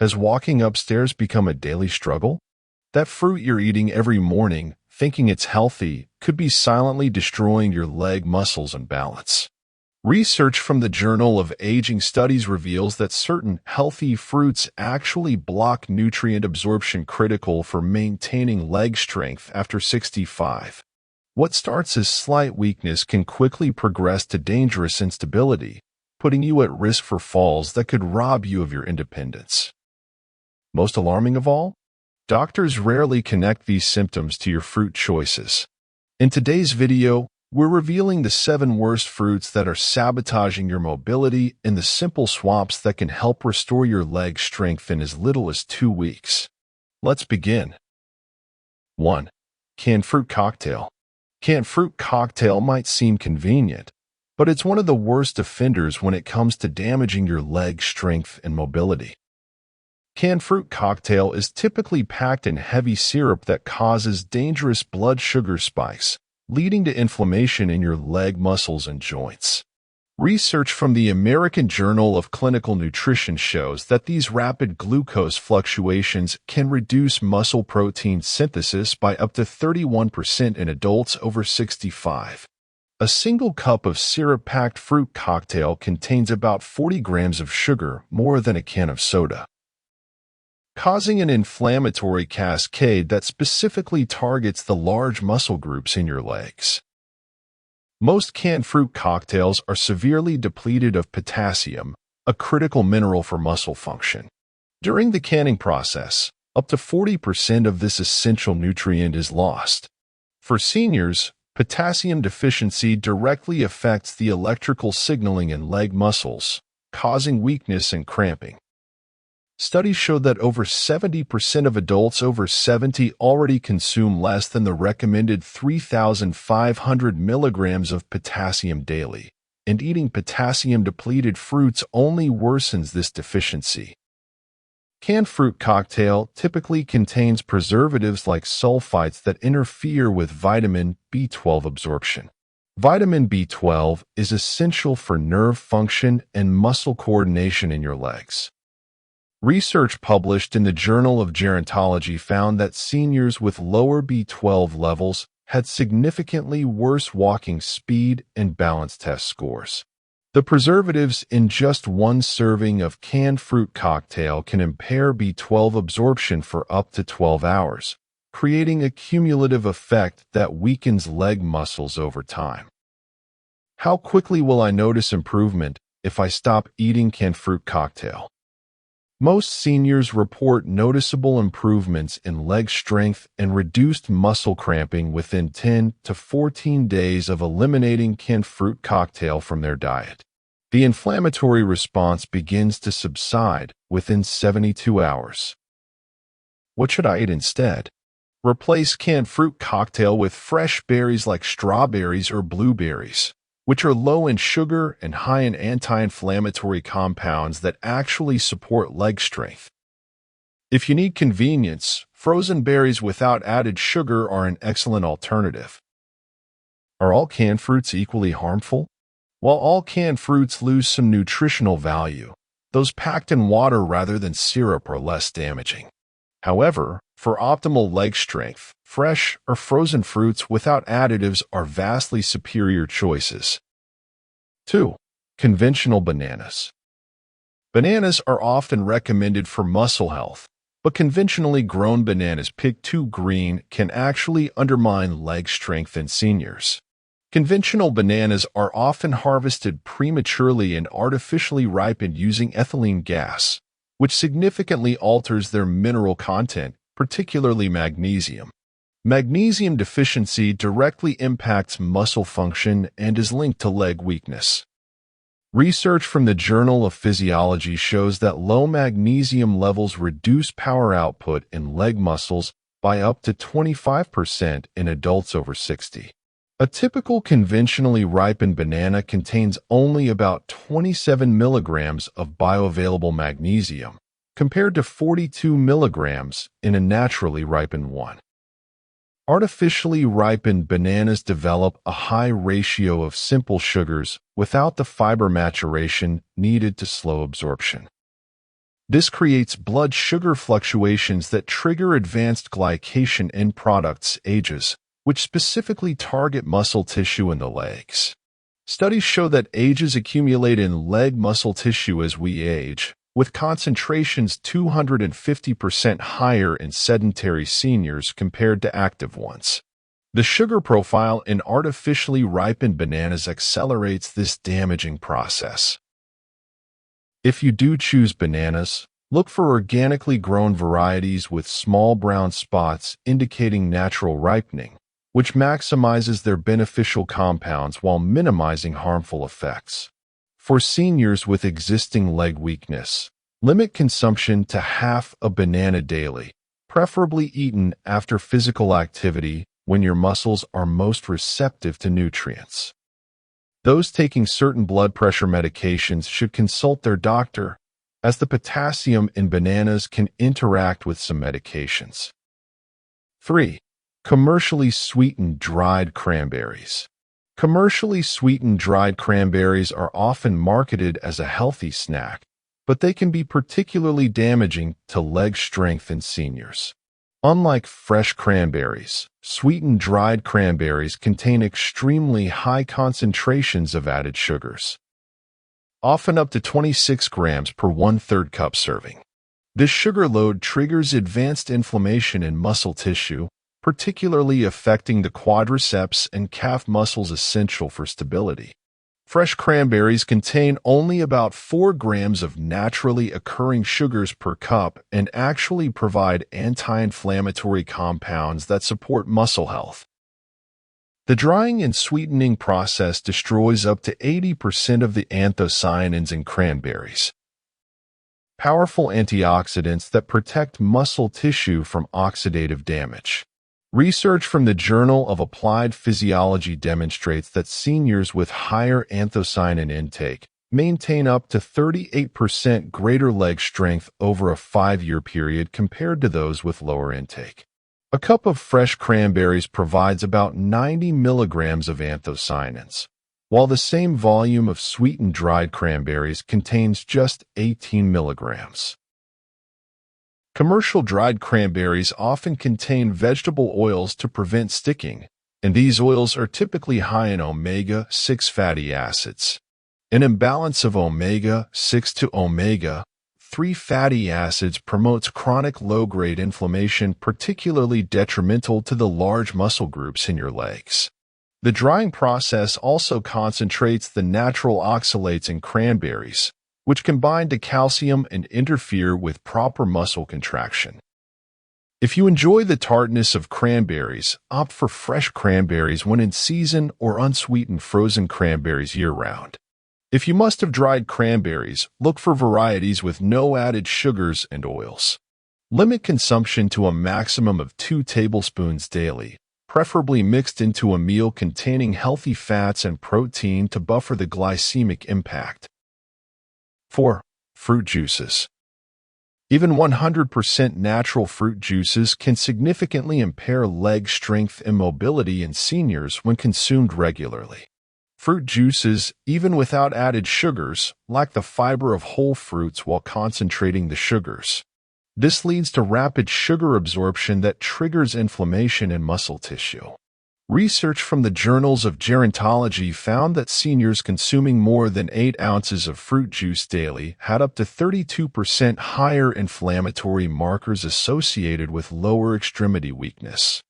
Has walking upstairs become a daily struggle? That fruit you're eating every morning, thinking it's healthy, could be silently destroying your leg muscles and balance. Research from the Journal of Aging Studies reveals that certain healthy fruits actually block nutrient absorption critical for maintaining leg strength after 65. What starts as slight weakness can quickly progress to dangerous instability, putting you at risk for falls that could rob you of your independence. Most alarming of all, doctors rarely connect these symptoms to your fruit choices. In today's video, we're revealing the 7 worst fruits that are sabotaging your mobility and the simple swaps that can help restore your leg strength in as little as 2 weeks. Let's begin. 1. Canned fruit cocktail. Canned fruit cocktail might seem convenient, but it's one of the worst offenders when it comes to damaging your leg strength and mobility. Canned fruit cocktail is typically packed in heavy syrup that causes dangerous blood sugar spikes, leading to inflammation in your leg muscles and joints. Research from the American Journal of Clinical Nutrition shows that these rapid glucose fluctuations can reduce muscle protein synthesis by up to 31% in adults over 65. A single cup of syrup-packed fruit cocktail contains about 40 grams of sugar, more than a can of soda, causing an inflammatory cascade that specifically targets the large muscle groups in your legs. Most canned fruit cocktails are severely depleted of potassium, a critical mineral for muscle function. During the canning process, up to 40% of this essential nutrient is lost. For seniors, potassium deficiency directly affects the electrical signaling in leg muscles, causing weakness and cramping. Studies showed that over 70% of adults over 70 already consume less than the recommended 3,500 milligrams of potassium daily, and eating potassium-depleted fruits only worsens this deficiency. Canned fruit cocktail typically contains preservatives like sulfites that interfere with vitamin B12 absorption. Vitamin B12 is essential for nerve function and muscle coordination in your legs. Research published in the Journal of Gerontology found that seniors with lower B12 levels had significantly worse walking speed and balance test scores. The preservatives in just one serving of canned fruit cocktail can impair B12 absorption for up to 12 hours, creating a cumulative effect that weakens leg muscles over time. How quickly will I notice improvement if I stop eating canned fruit cocktail? Most seniors report noticeable improvements in leg strength and reduced muscle cramping within 10 to 14 days of eliminating canned fruit cocktail from their diet. The inflammatory response begins to subside within 72 hours. What should I eat instead? Replace canned fruit cocktail with fresh berries like strawberries or blueberries, which are low in sugar and high in anti-inflammatory compounds that actually support leg strength. If you need convenience, frozen berries without added sugar are an excellent alternative. Are all canned fruits equally harmful? While all canned fruits lose some nutritional value, those packed in water rather than syrup are less damaging. However, for optimal leg strength, fresh or frozen fruits without additives are vastly superior choices. 2. Conventional bananas. Bananas are often recommended for muscle health, but conventionally grown bananas picked too green can actually undermine leg strength in seniors. Conventional bananas are often harvested prematurely and artificially ripened using ethylene gas, which significantly alters their mineral content, particularly magnesium. Magnesium deficiency directly impacts muscle function and is linked to leg weakness. Research from the Journal of Physiology shows that low magnesium levels reduce power output in leg muscles by up to 25% in adults over 60. A typical conventionally ripened banana contains only about 27 milligrams of bioavailable magnesium, compared to 42 milligrams in a naturally ripened one. Artificially ripened bananas develop a high ratio of simple sugars without the fiber maturation needed to slow absorption. This creates blood sugar fluctuations that trigger advanced glycation end products, AGEs, which specifically target muscle tissue in the legs. Studies show that AGEs accumulate in leg muscle tissue as we age, with concentrations 250% higher in sedentary seniors compared to active ones. The sugar profile in artificially ripened bananas accelerates this damaging process. If you do choose bananas, look for organically grown varieties with small brown spots indicating natural ripening, which maximizes their beneficial compounds while minimizing harmful effects. For seniors with existing leg weakness, limit consumption to half a banana daily, preferably eaten after physical activity when your muscles are most receptive to nutrients. Those taking certain blood pressure medications should consult their doctor, as the potassium in bananas can interact with some medications. 3. Commercially sweetened dried cranberries. Commercially sweetened dried cranberries are often marketed as a healthy snack, but they can be particularly damaging to leg strength in seniors. Unlike fresh cranberries, sweetened dried cranberries contain extremely high concentrations of added sugars, often up to 26 grams per 1/3 cup serving. This sugar load triggers advanced inflammation in muscle tissue, particularly affecting the quadriceps and calf muscles essential for stability. Fresh cranberries contain only about 4 grams of naturally occurring sugars per cup and actually provide anti-inflammatory compounds that support muscle health. The drying and sweetening process destroys up to 80% of the anthocyanins in cranberries, powerful antioxidants that protect muscle tissue from oxidative damage. Research from the Journal of Applied Physiology demonstrates that seniors with higher anthocyanin intake maintain up to 38% greater leg strength over a 5-year period compared to those with lower intake. A cup of fresh cranberries provides about 90 milligrams of anthocyanins, while the same volume of sweetened dried cranberries contains just 18 milligrams. Commercial dried cranberries often contain vegetable oils to prevent sticking, and these oils are typically high in omega-6 fatty acids. An imbalance of omega-6 to omega-3 fatty acids promotes chronic low-grade inflammation, particularly detrimental to the large muscle groups in your legs. The drying process also concentrates the natural oxalates in cranberries, which combine to calcium and interfere with proper muscle contraction. If you enjoy the tartness of cranberries, opt for fresh cranberries when in season or unsweetened frozen cranberries year-round. If you must have dried cranberries, look for varieties with no added sugars and oils. Limit consumption to a maximum of 2 tablespoons daily, preferably mixed into a meal containing healthy fats and protein to buffer the glycemic impact. 4. Fruit juices. Even 100% natural fruit juices can significantly impair leg strength and mobility in seniors when consumed regularly. Fruit juices, even without added sugars, lack the fiber of whole fruits while concentrating the sugars. This leads to rapid sugar absorption that triggers inflammation in muscle tissue. Research from the Journals of Gerontology found that seniors consuming more than 8 ounces of fruit juice daily had up to 32% higher inflammatory markers associated with lower extremity weakness.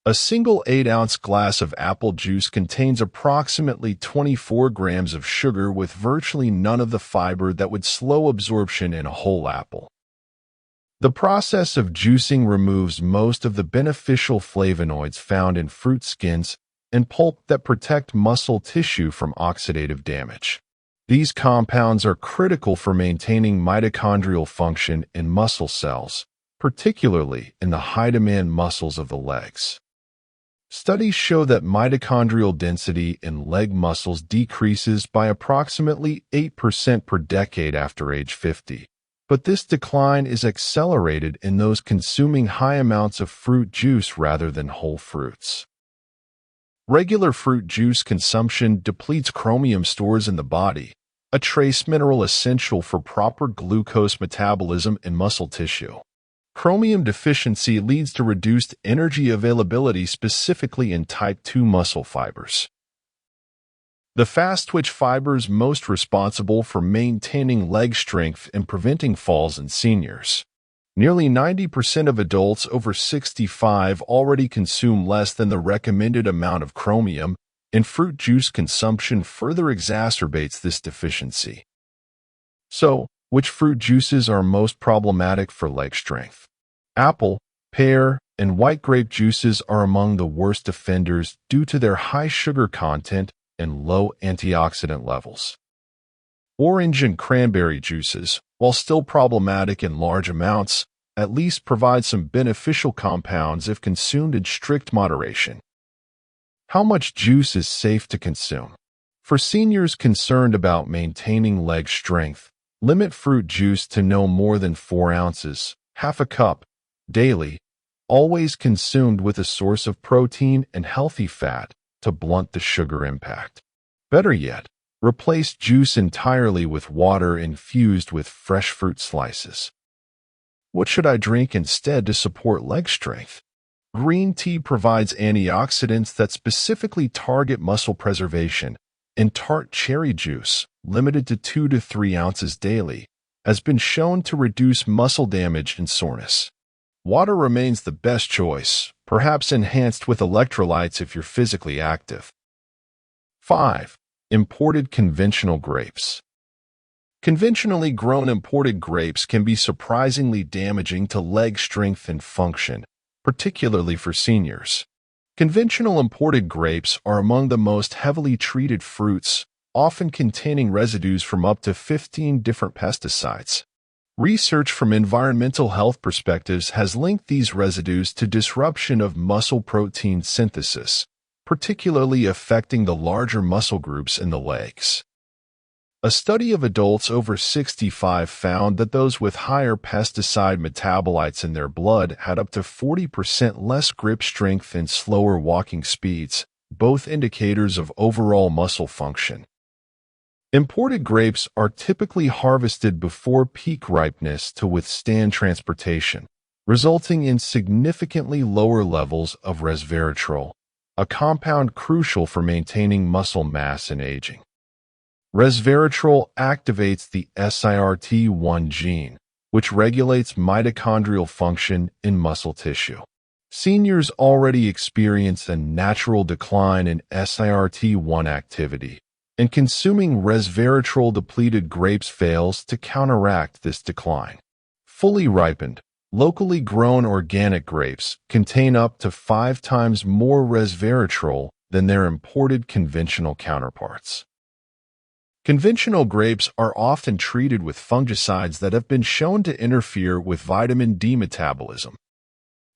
A single 8-ounce glass of apple juice contains approximately 24 grams of sugar with virtually none of the fiber that would slow absorption in a whole apple. The process of juicing removes most of the beneficial flavonoids found in fruit skins and pulp that protect muscle tissue from oxidative damage. These compounds are critical for maintaining mitochondrial function in muscle cells, particularly in the high-demand muscles of the legs. Studies show that mitochondrial density in leg muscles decreases by approximately 8% per decade after age 50. But this decline is accelerated in those consuming high amounts of fruit juice rather than whole fruits. Regular fruit juice consumption depletes chromium stores in the body, a trace mineral essential for proper glucose metabolism in muscle tissue. Chromium deficiency leads to reduced energy availability, specifically in type 2 muscle fibers. The fast-twitch fibers most responsible for maintaining leg strength and preventing falls in seniors. Nearly 90% of adults over 65 already consume less than the recommended amount of chromium, and fruit juice consumption further exacerbates this deficiency. So, which fruit juices are most problematic for leg strength? Apple, pear, and white grape juices are among the worst offenders due to their high sugar content and low antioxidant levels. Orange and cranberry juices, while still problematic in large amounts, at least provide some beneficial compounds if consumed in strict moderation. How much juice is safe to consume? For seniors concerned about maintaining leg strength, limit fruit juice to no more than 4 ounces, half a cup, daily, always consumed with a source of protein and healthy fat to blunt the sugar impact. Better yet, replace juice entirely with water infused with fresh fruit slices. What should I drink instead to support leg strength? Green tea provides antioxidants that specifically target muscle preservation, and tart cherry juice, limited to 2 to 3 ounces daily, has been shown to reduce muscle damage and soreness. Water remains the best choice, perhaps enhanced with electrolytes if you're physically active. 5. Imported conventional grapes. Conventionally grown imported grapes can be surprisingly damaging to leg strength and function, particularly for seniors. Conventional imported grapes are among the most heavily treated fruits, often containing residues from up to 15 different pesticides. Research from environmental health perspectives has linked these residues to disruption of muscle protein synthesis, particularly affecting the larger muscle groups in the legs. A study of adults over 65 found that those with higher pesticide metabolites in their blood had up to 40% less grip strength and slower walking speeds, both indicators of overall muscle function. Imported grapes are typically harvested before peak ripeness to withstand transportation, resulting in significantly lower levels of resveratrol, a compound crucial for maintaining muscle mass and aging. Resveratrol activates the SIRT1 gene, which regulates mitochondrial function in muscle tissue. Seniors already experience a natural decline in SIRT1 activity, and consuming resveratrol-depleted grapes fails to counteract this decline. Fully ripened, locally grown organic grapes contain up to 5 times more resveratrol than their imported conventional counterparts. Conventional grapes are often treated with fungicides that have been shown to interfere with vitamin D metabolism.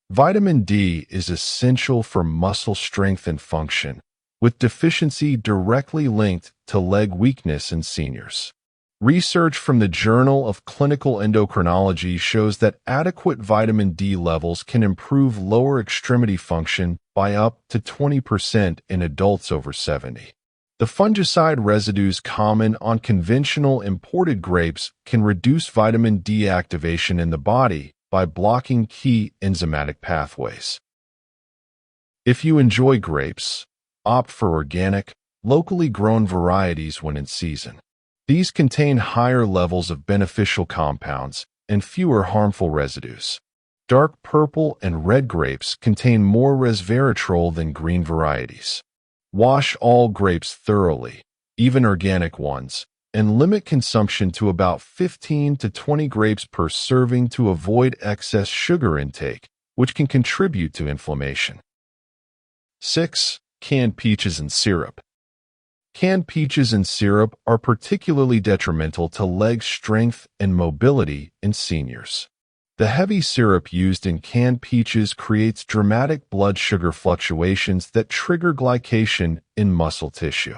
Vitamin D is essential for muscle strength and function, with deficiency directly linked to leg weakness in seniors. Research from the Journal of Clinical Endocrinology shows that adequate vitamin D levels can improve lower extremity function by up to 20% in adults over 70. The fungicide residues common on conventional imported grapes can reduce vitamin D activation in the body by blocking key enzymatic pathways. If you enjoy grapes, opt for organic, locally grown varieties when in season. These contain higher levels of beneficial compounds and fewer harmful residues. Dark purple and red grapes contain more resveratrol than green varieties. Wash all grapes thoroughly, even organic ones, and limit consumption to about 15 to 20 grapes per serving to avoid excess sugar intake, which can contribute to inflammation. 6. Canned peaches and syrup. Canned peaches and syrup are particularly detrimental to leg strength and mobility in seniors. The heavy syrup used in canned peaches creates dramatic blood sugar fluctuations that trigger glycation in muscle tissue.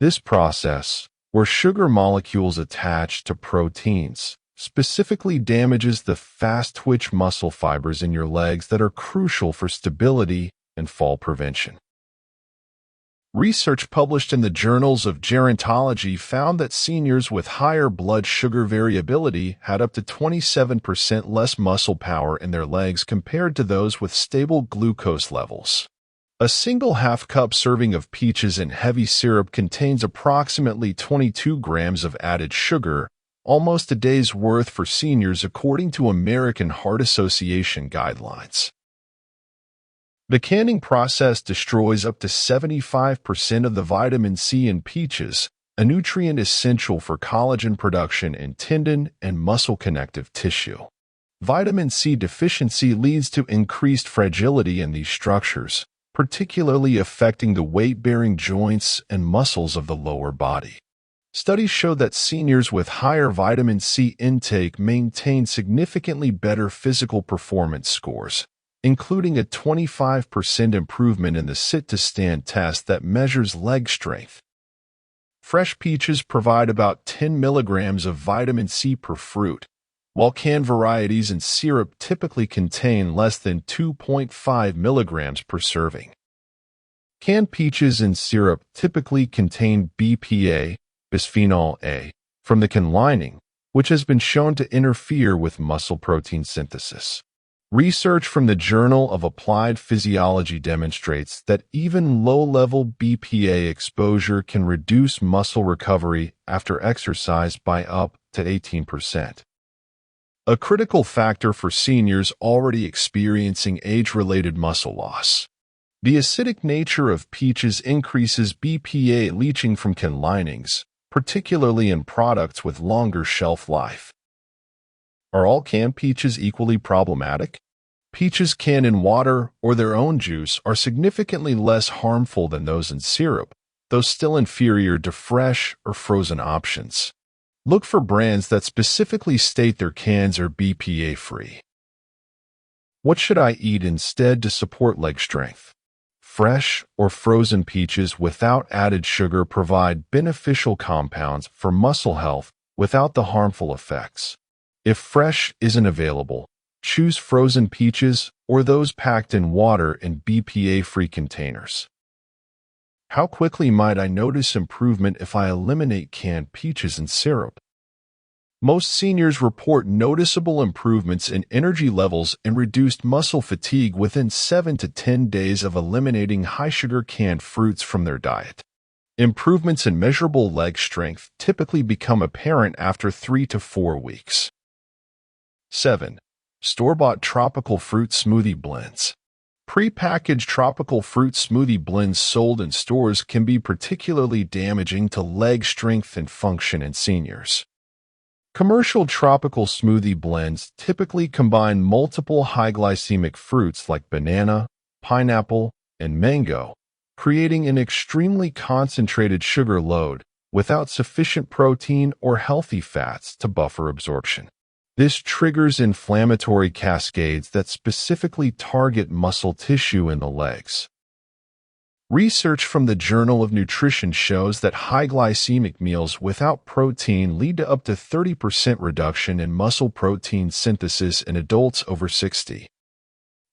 This process, where sugar molecules attach to proteins, specifically damages the fast-twitch muscle fibers in your legs that are crucial for stability and fall prevention. Research published in the journals of gerontology found that seniors with higher blood sugar variability had up to 27% less muscle power in their legs compared to those with stable glucose levels. A single half-cup serving of peaches in heavy syrup contains approximately 22 grams of added sugar, almost a day's worth for seniors according to American Heart Association guidelines. The canning process destroys up to 75% of the vitamin C in peaches, a nutrient essential for collagen production in tendon and muscle connective tissue. Vitamin C deficiency leads to increased fragility in these structures, particularly affecting the weight-bearing joints and muscles of the lower body. Studies show that seniors with higher vitamin C intake maintain significantly better physical performance scores, including a 25% improvement in the sit-to-stand test that measures leg strength. Fresh peaches provide about 10 milligrams of vitamin C per fruit, while canned varieties in syrup typically contain less than 2.5 milligrams per serving. Canned peaches in syrup typically contain BPA, bisphenol A, from the can lining, which has been shown to interfere with muscle protein synthesis. Research from the Journal of Applied Physiology demonstrates that even low-level BPA exposure can reduce muscle recovery after exercise by up to 18%. A critical factor for seniors already experiencing age-related muscle loss. The acidic nature of peaches increases BPA leaching from can linings, particularly in products with longer shelf life. Are all canned peaches equally problematic? Peaches canned in water or their own juice are significantly less harmful than those in syrup, though still inferior to fresh or frozen options. Look for brands that specifically state their cans are BPA-free. What should I eat instead to support leg strength? Fresh or frozen peaches without added sugar provide beneficial compounds for muscle health without the harmful effects. If fresh isn't available, choose frozen peaches or those packed in water in BPA-free containers. How quickly might I notice improvement if I eliminate canned peaches and syrup? Most seniors report noticeable improvements in energy levels and reduced muscle fatigue within 7 to 10 days of eliminating high-sugar canned fruits from their diet. Improvements in measurable leg strength typically become apparent after 3 to 4 weeks. 7. Store-bought tropical fruit smoothie blends. Pre-packaged tropical fruit smoothie blends sold in stores can be particularly damaging to leg strength and function in seniors. Commercial tropical smoothie blends typically combine multiple high-glycemic fruits like banana, pineapple, and mango, creating an extremely concentrated sugar load without sufficient protein or healthy fats to buffer absorption. This triggers inflammatory cascades that specifically target muscle tissue in the legs. Research from the Journal of Nutrition shows that high glycemic meals without protein lead to up to 30% reduction in muscle protein synthesis in adults over 60.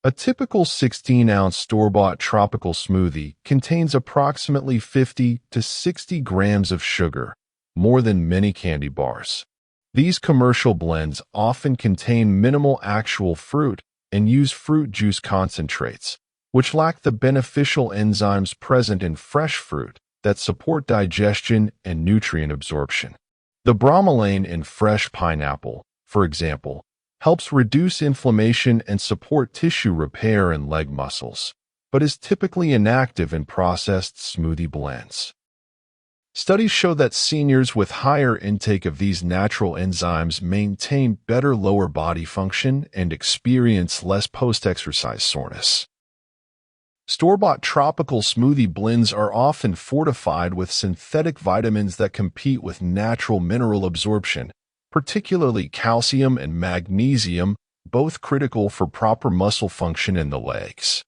A typical 16-ounce store-bought tropical smoothie contains approximately 50 to 60 grams of sugar, more than many candy bars. These commercial blends often contain minimal actual fruit and use fruit juice concentrates, which lack the beneficial enzymes present in fresh fruit that support digestion and nutrient absorption. The bromelain in fresh pineapple, for example, helps reduce inflammation and support tissue repair in leg muscles, but is typically inactive in processed smoothie blends. Studies show that seniors with higher intake of these natural enzymes maintain better lower body function and experience less post-exercise soreness. Store-bought tropical smoothie blends are often fortified with synthetic vitamins that compete with natural mineral absorption, particularly calcium and magnesium, both critical for proper muscle function in the legs.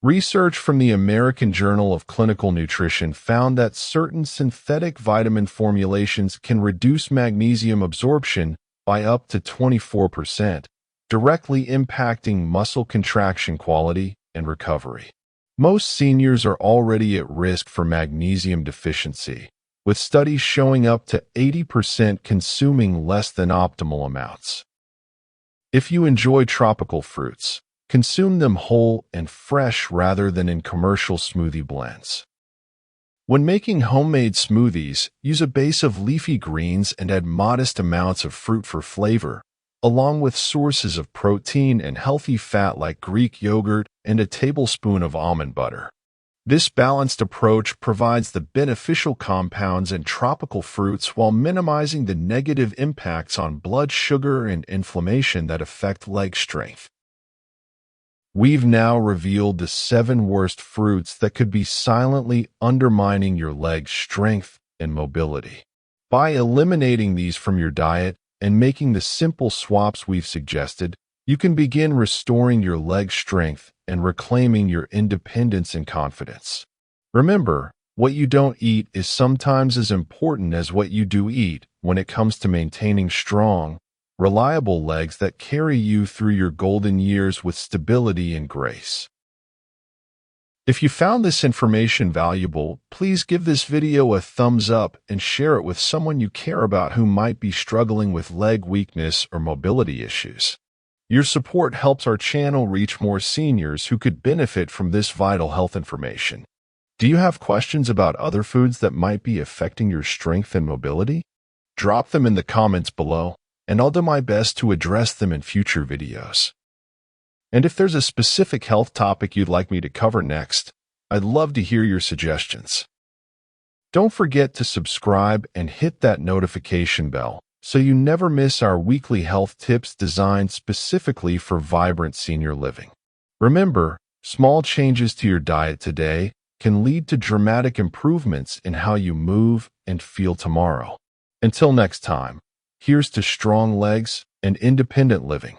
Research from the American Journal of Clinical Nutrition found that certain synthetic vitamin formulations can reduce magnesium absorption by up to 24%, directly impacting muscle contraction quality and recovery. Most seniors are already at risk for magnesium deficiency, with studies showing up to 80% consuming less than optimal amounts. If you enjoy tropical fruits, consume them whole and fresh rather than in commercial smoothie blends. When making homemade smoothies, use a base of leafy greens and add modest amounts of fruit for flavor, along with sources of protein and healthy fat like Greek yogurt and a tablespoon of almond butter. This balanced approach provides the beneficial compounds in tropical fruits while minimizing the negative impacts on blood sugar and inflammation that affect leg strength. We've now revealed the 7 worst fruits that could be silently undermining your leg strength and mobility. By eliminating these from your diet and making the simple swaps we've suggested, you can begin restoring your leg strength and reclaiming your independence and confidence. Remember, what you don't eat is sometimes as important as what you do eat when it comes to maintaining strong, reliable legs that carry you through your golden years with stability and grace. If you found this information valuable, please give this video a thumbs up and share it with someone you care about who might be struggling with leg weakness or mobility issues. Your support helps our channel reach more seniors who could benefit from this vital health information. Do you have questions about other foods that might be affecting your strength and mobility? Drop them in the comments below, and I'll do my best to address them in future videos. And if there's a specific health topic you'd like me to cover next, I'd love to hear your suggestions. Don't forget to subscribe and hit that notification bell so you never miss our weekly health tips designed specifically for vibrant senior living. Remember, small changes to your diet today can lead to dramatic improvements in how you move and feel tomorrow. Until next time, here's to strong legs and independent living.